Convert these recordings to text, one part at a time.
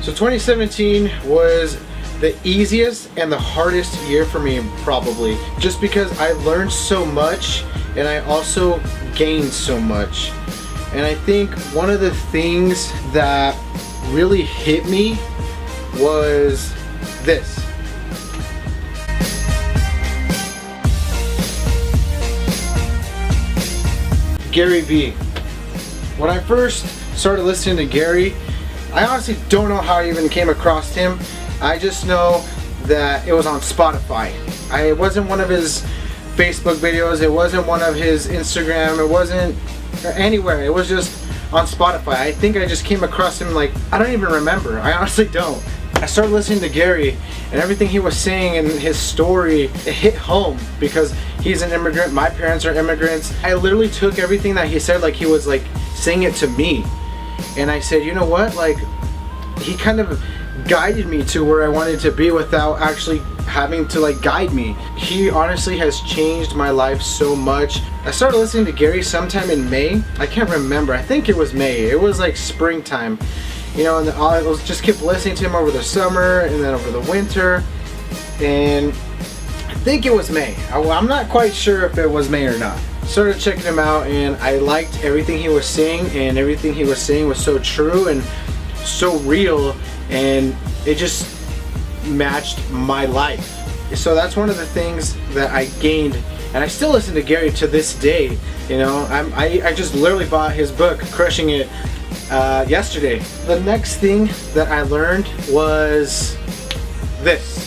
So 2017 was the easiest and the hardest year for me, probably, just because I learned so much and I also gained so much. And I think one of the things that really hit me was this. Gary Vee. When I first started listening to Gary, I honestly don't know how I even came across him. I just know that it was on Spotify. It wasn't one of his Facebook videos, it wasn't one of his Instagram, it wasn't anywhere, it was just on Spotify. I think I just came across him, like, I don't even remember, I honestly don't. I started listening to Gary and everything he was saying and his story, it hit home because he's an immigrant, my parents are immigrants. I literally took everything that he said like he was like saying it to me. And I said, you know what, like, he kind of guided me to where I wanted to be without actually having to like guide me. He honestly has changed my life so much. I started listening to Gary sometime in May. I can't remember, I think it was May. It was like springtime. You know, and I just kept listening to him over the summer and then over the winter, and I think it was May. I'm not quite sure if it was May or not. Started checking him out and I liked everything he was saying, and everything he was saying was so true and so real, and it just matched my life. So that's one of the things that I gained, and I still listen to Gary to this day. You know, I just literally bought his book, Crushing It, yesterday. The next thing that I learned was this.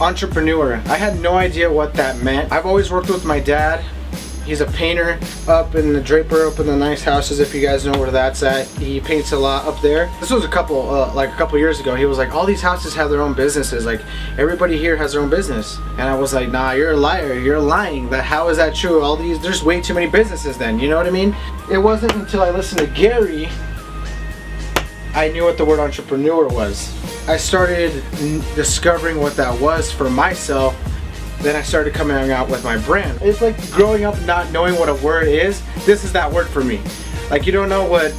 Entrepreneur. I had no idea what that meant. I've always worked with my dad. He's a painter up in the Draper, up in the nice houses, if you guys know where that's at. He paints a lot up there. This was a couple years ago. He was like, all these houses have their own businesses. Like, everybody here has their own business. And I was like, nah, you're a liar. You're lying. How is that true? There's way too many businesses then. You know what I mean? It wasn't until I listened to Gary I knew what the word entrepreneur was. I started discovering what that was for myself. Then I started coming out with my brand. It's like growing up not knowing what a word is. This is that word for me. Like, you don't know what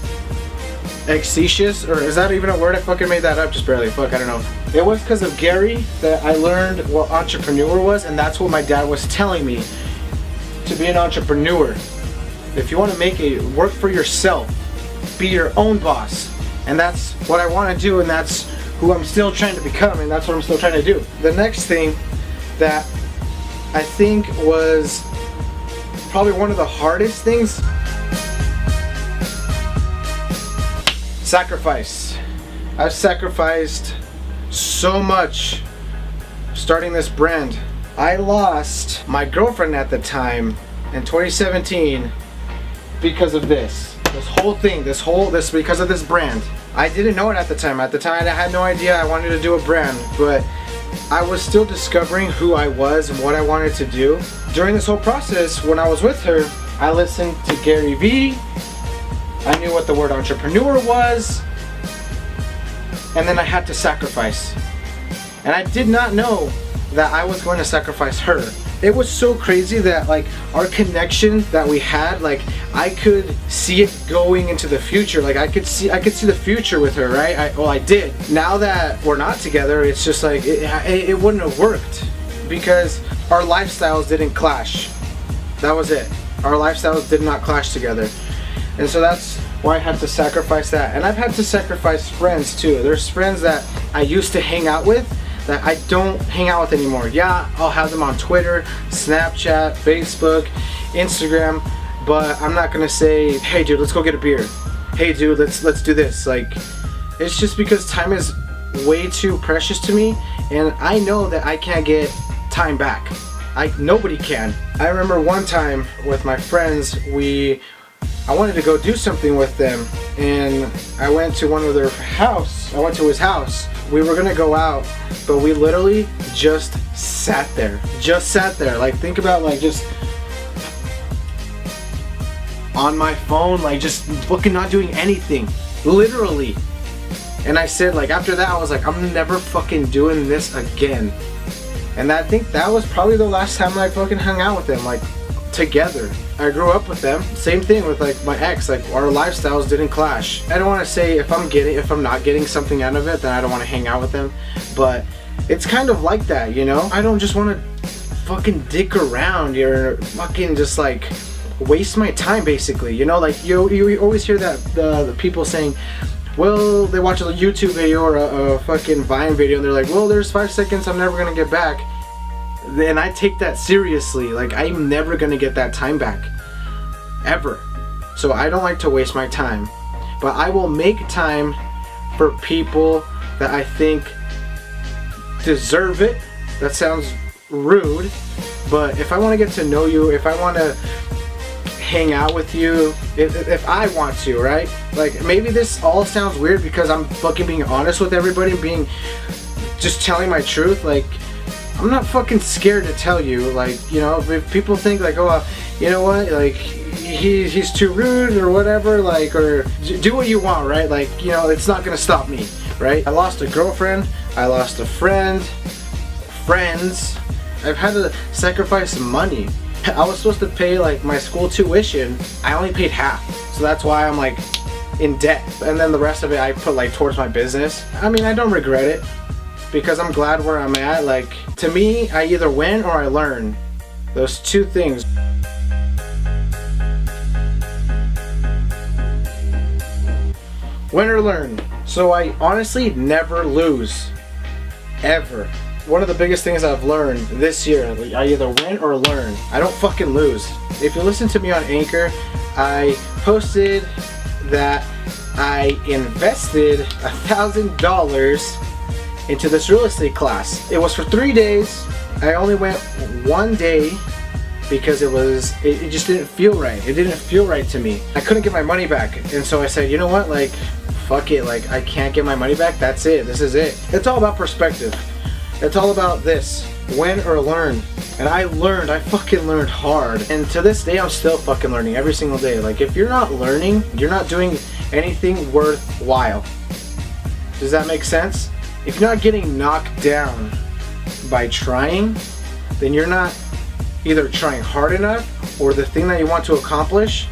execious, or is that even a word? I fucking made that up just barely. Fuck, I don't know. It was because of Gary that I learned what entrepreneur was, and that's what my dad was telling me. To be an entrepreneur, if you want to make it work for yourself, be your own boss. And that's what I want to do, and that's who I'm still trying to become, and that's what I'm still trying to do. The next thing that I think was probably one of the hardest things, sacrifice. I've sacrificed so much starting this brand. I lost my girlfriend at the time in 2017 because of this. This whole thing, this because of this brand. I didn't know it at the time. At the time, I had no idea I wanted to do a brand, but I was still discovering who I was and what I wanted to do. During this whole process, when I was with her, I listened to Gary Vee. I knew what the word entrepreneur was, and then I had to sacrifice. And I did not know that I was going to sacrifice her. It was so crazy that, like, our connection that we had, like, I could see it going into the future. Like, I could see the future with her, right? I did. Now that we're not together, it's just like it wouldn't have worked because our lifestyles didn't clash. That was it. Our lifestyles did not clash together, and so that's why I had to sacrifice that. And I've had to sacrifice friends too. There's friends that I used to hang out with that I don't hang out with anymore. Yeah, I'll have them on Twitter, Snapchat, Facebook, Instagram, but I'm not gonna say, hey dude, let's go get a beer. Hey dude, let's do this. Like, it's just because time is way too precious to me, and I know that I can't get time back. Nobody can. I remember one time with my friends, I wanted to go do something with them, and I went to his house. We were gonna go out, but we literally just sat there. Like, think about, like, just on my phone, like, just fucking not doing anything, literally. And I said, like, after that, I was like, I'm never fucking doing this again. And I think that was probably the last time I fucking hung out with them, like, together. I grew up with them. Same thing with like my ex, like our lifestyles didn't clash. I don't want to say if I'm not getting something out of it, then I don't want to hang out with them. But it's kind of like that, you know? I don't just want to fucking dick around or fucking just like waste my time basically, you know? Like you always hear that the people saying, well, they watch a YouTube video or a fucking Vine video and they're like, well, there's 5 seconds I'm never gonna get back. Then I take that seriously. Like, I'm never gonna get that time back, ever. So I don't like to waste my time, but I will make time for people that I think deserve it. That sounds rude, but if I want to get to know you, if I want to hang out with you, if I want to, right? Like, maybe this all sounds weird because I'm fucking being honest with everybody, just telling my truth. Like, I'm not fucking scared to tell you. Like, you know, if people think like, oh, you know what, like he's too rude or whatever, like, or do what you want, right? Like, you know, it's not gonna stop me, right? I lost a girlfriend, I lost a friends. I've had to sacrifice some money. I was supposed to pay like my school tuition. I only paid half, so that's why I'm like in debt. And then the rest of it I put like towards my business. I mean, I don't regret it, because I'm glad where I'm at. Like, to me, I either win or I learn. Those two things. Win or learn. So I honestly never lose. Ever. One of the biggest things I've learned this year, I either win or learn. I don't fucking lose. If you listen to me on Anchor, I posted that I invested $1,000 into this real estate class. It was for 3 days. I only went 1 day because it just didn't feel right. It didn't feel right to me. I couldn't get my money back, and so I said, you know what, like, fuck it, like, I can't get my money back. That's it. This is it. It's all about perspective. It's all about this, win or learn. And I fucking learned hard, and to this day I'm still fucking learning every single day. Like, if you're not learning, you're not doing anything worthwhile. Does that make sense? If you're not getting knocked down by trying, then you're not either trying hard enough, or the thing that you want to accomplish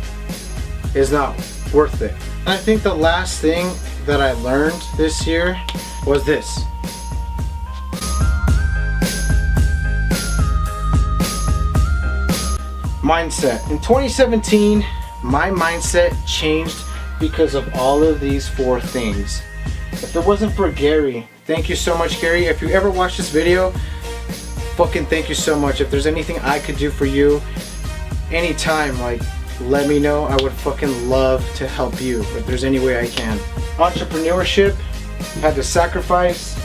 is not worth it. And I think the last thing that I learned this year was this. Mindset. In 2017, my mindset changed because of all of these 4 things. If it wasn't for Gary, thank you so much, Gary. If you ever watch this video, fucking thank you so much. If there's anything I could do for you anytime, like, let me know. I would fucking love to help you if there's any way I can. Entrepreneurship, had to sacrifice,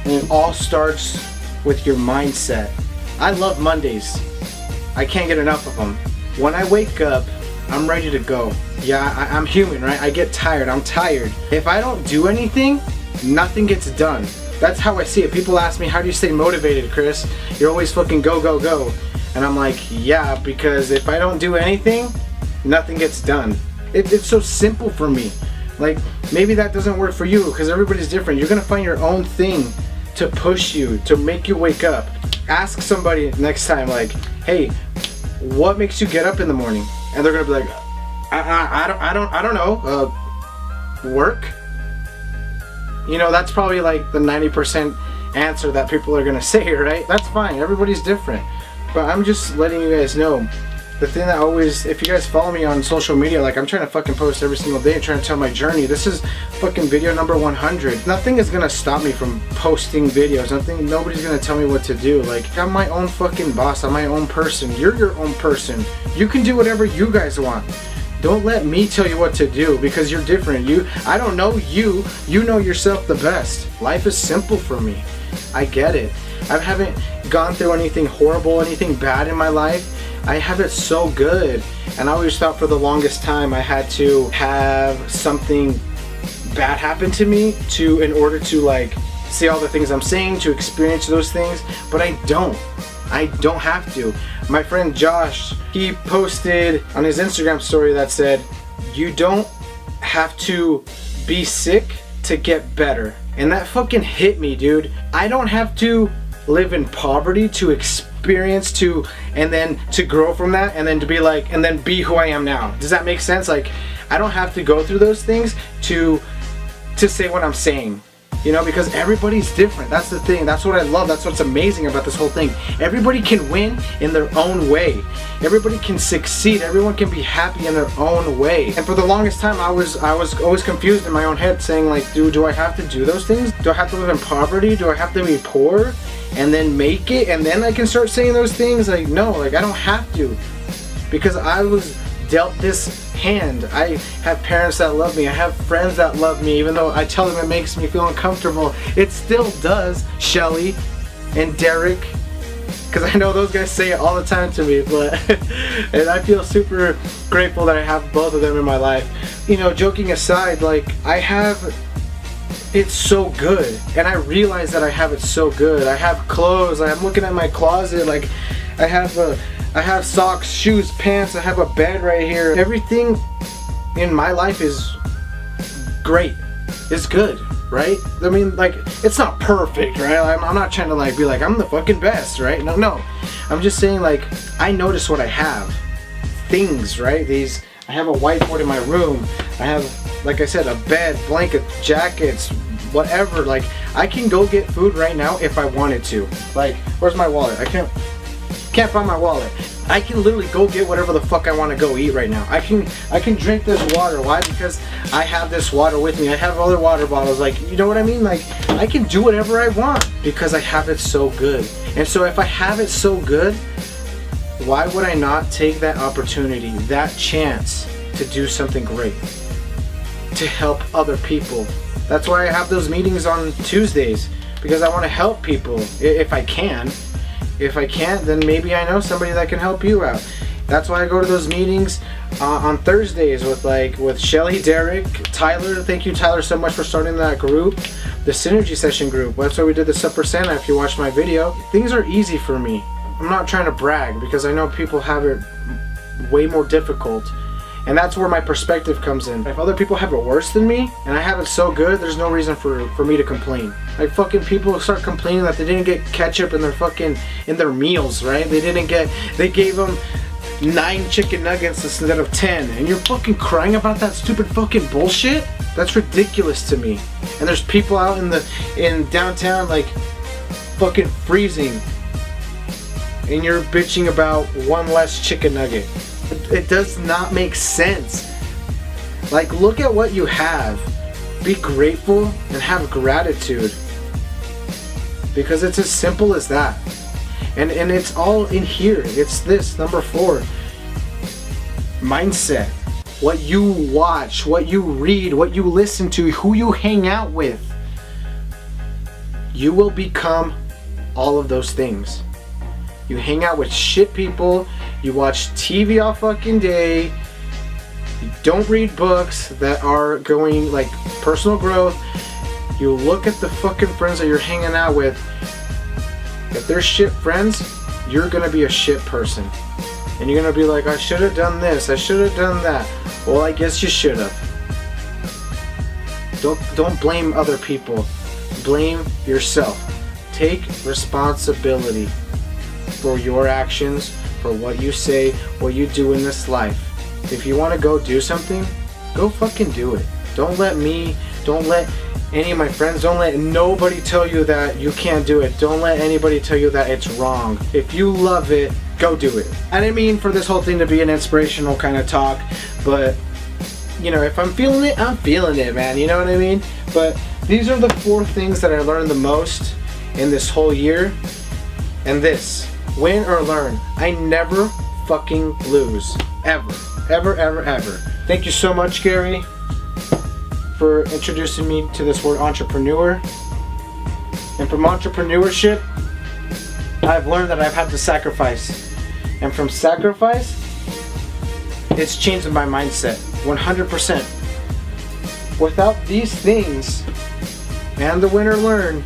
and it all starts with your mindset. I love Mondays. I can't get enough of them. When I wake up, I'm ready to go. Yeah, I'm human, right? I get tired. I'm tired. If I don't do anything, nothing gets done. That's how I see it. People ask me, how do you stay motivated, Chris? You're always fucking go, go, go. And I'm like, yeah, because if I don't do anything, nothing gets done. It's so simple for me. Like, maybe that doesn't work for you because everybody's different. You're gonna find your own thing to push you, to make you wake up. Ask somebody next time, like, hey, what makes you get up in the morning? And they're gonna be like, I don't know, work? You know, that's probably like the 90% answer that people are gonna say, right? That's fine, everybody's different. But I'm just letting you guys know, the thing that always, if you guys follow me on social media, like, I'm trying to fucking post every single day, trying to tell my journey. This is fucking video number 100. Nothing is gonna stop me from posting videos. Nobody's gonna tell me what to do. Like, I'm my own fucking boss. I'm my own person. You're your own person. You can do whatever you guys want. Don't let me tell you what to do because you're different. I don't know you. You know yourself the best. Life is simple for me. I get it. I haven't gone through anything horrible, anything bad in my life. I have it so good. And I always thought for the longest time I had to have something bad happen to me in order to, like, see all the things I'm saying, to experience those things. But I don't have to. My friend Josh, he posted on his Instagram story that said, you don't have to be sick to get better. And that fucking hit me, dude. I don't have to live in poverty to experience to, and then to grow from that, and then to be like, and then be who I am now. Does that make sense? Like, I don't have to go through those things to say what I'm saying. You know, because everybody's different. That's the thing. That's what I love. That's what's amazing about this whole thing. Everybody can win in their own way. Everybody can succeed. Everyone can be happy in their own way. And for the longest time, I was always confused in my own head, saying like, do I have to do those things? Do I have to live in poverty? Do I have to be poor and then make it, and then I can start saying those things? Like, no, like I don't have to, because I was dealt this hand. I have parents that love me. I have friends that love me, even though I tell them it makes me feel uncomfortable. It still does, Shelly and Derek, because I know those guys say it all the time to me, but and I feel super grateful that I have both of them in my life. You know, joking aside, like, I have it so good, and I realize that I have it so good. I have clothes. I'm looking at my closet, like I have socks, shoes, pants, I have a bed right here. Everything in my life is great. It's good, right? I mean, like, it's not perfect, right? I'm not trying to like be like, I'm the fucking best, right? No. I'm just saying, like, I notice what I have. Things, right? I have a whiteboard in my room. I have, like I said, a bed, blanket, jackets, whatever. Like, I can go get food right now if I wanted to. Like, where's my wallet? I can't find my wallet. I can literally go get whatever the fuck I want to go eat right now. I can drink this water. Why? Because I have this water with me. I have other water bottles. Like, you know what I mean? Like, I can do whatever I want because I have it so good. And so if I have it so good, why would I not take that opportunity, that chance to do something great, to help other people? That's why I have those meetings on Tuesdays, because I want to help people if I can. If I can't, then maybe I know somebody that can help you out. That's why I go to those meetings on Thursdays with Shelly, Derek, Tyler. Thank you, Tyler, so much for starting that group, the Synergy Session group. That's why we did the Supper Santa. If you watched my video, things are easy for me. I'm not trying to brag, because I know people have it way more difficult. And that's where my perspective comes in. If other people have it worse than me, and I have it so good, there's no reason for me to complain. Like, fucking people start complaining that they didn't get ketchup in their meals, right? They gave them 9 chicken nuggets instead of 10. And you're fucking crying about that stupid fucking bullshit? That's ridiculous to me. And there's people out in downtown, like, fucking freezing, and you're bitching about one less chicken nugget. It does not make sense. Like, look at what you have. Be grateful and have gratitude. Because it's as simple as that. And it's all in here. It's this, number 4. Mindset. What you watch, what you read, what you listen to, who you hang out with. You will become all of those things. You hang out with shit people, you watch TV all fucking day, you don't read books that are going like personal growth, you look at the fucking friends that you're hanging out with. If they're shit friends, you're gonna be a shit person. And you're gonna be like, I should have done this, I should have done that. Well, I guess you should have. Don't blame other people. Blame yourself. Take responsibility for your actions, for what you say, what you do in this life. If you want to go do something, go fucking do it. Don't let any of my friends, don't let nobody tell you that you can't do it. Don't let anybody tell you that it's wrong. If you love it, go do it. I didn't mean for this whole thing to be an inspirational kind of talk, but you know, if I'm feeling it, I'm feeling it, man. You know what I mean? But these are the 4 things that I learned the most in this whole year. And this, win or learn. I never fucking lose. Ever. Ever, ever, ever. Thank you so much, Gary, for introducing me to this word entrepreneur. And from entrepreneurship, I've learned that I've had to sacrifice. And from sacrifice, it's changed my mindset. 100%. Without these things, and the win or learn,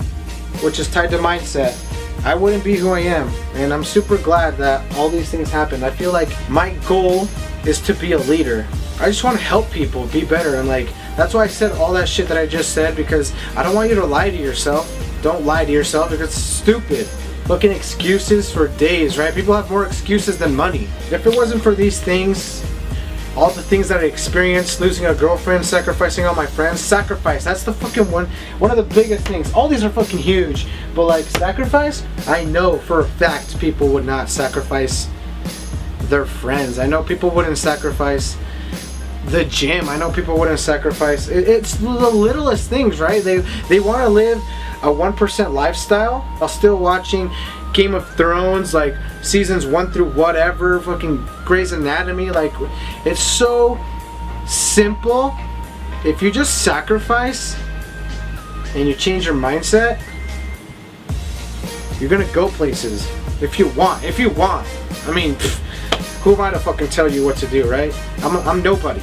which is tied to mindset, I wouldn't be who I am. And I'm super glad that all these things happened. I feel like my goal is to be a leader. I just want to help people be better, and like, that's why I said all that shit that I just said, because I don't want you to lie to yourself. Don't lie to yourself, because it's stupid. Looking excuses for days, right? People have more excuses than money. If it wasn't for these things, all the things that I experienced, losing a girlfriend, sacrificing all my friends, sacrifice, that's the fucking one of the biggest things. All these are fucking huge, but like sacrifice, I know for a fact people would not sacrifice their friends. I know people wouldn't sacrifice the gym. I know people wouldn't sacrifice, it's the littlest things, right? They want to live a 1% lifestyle while still watching Game of Thrones, like seasons 1 through whatever, fucking Grey's Anatomy. Like, it's so simple. If you just sacrifice and you change your mindset, you're gonna go places. If you want. I mean, who am I to fucking tell you what to do, right? I'm nobody.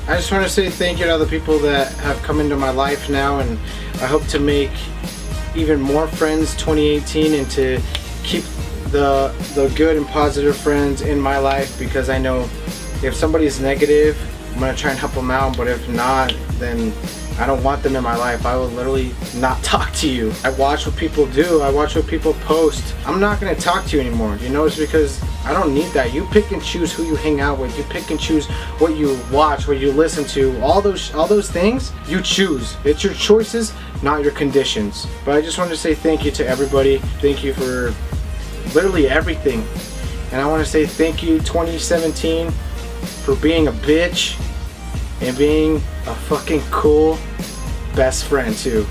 I just want to say thank you to all the people that have come into my life now, and I hope to make even more friends 2018 and to keep the good and positive friends in my life, because I know if somebody's negative, I'm going to try and help them out, but if not, then I don't want them in my life. I will literally not talk to you. I watch what people do. I watch what people post. I'm not going to talk to you anymore. You know, it's because I don't need that. You pick and choose who you hang out with. You pick and choose what you watch, what you listen to. All those things, you choose. It's your choices, not your conditions. But I just wanted to say thank you to everybody. Thank you for literally everything. And I want to say thank you 2017 for being a bitch and being a fucking cool best friend too.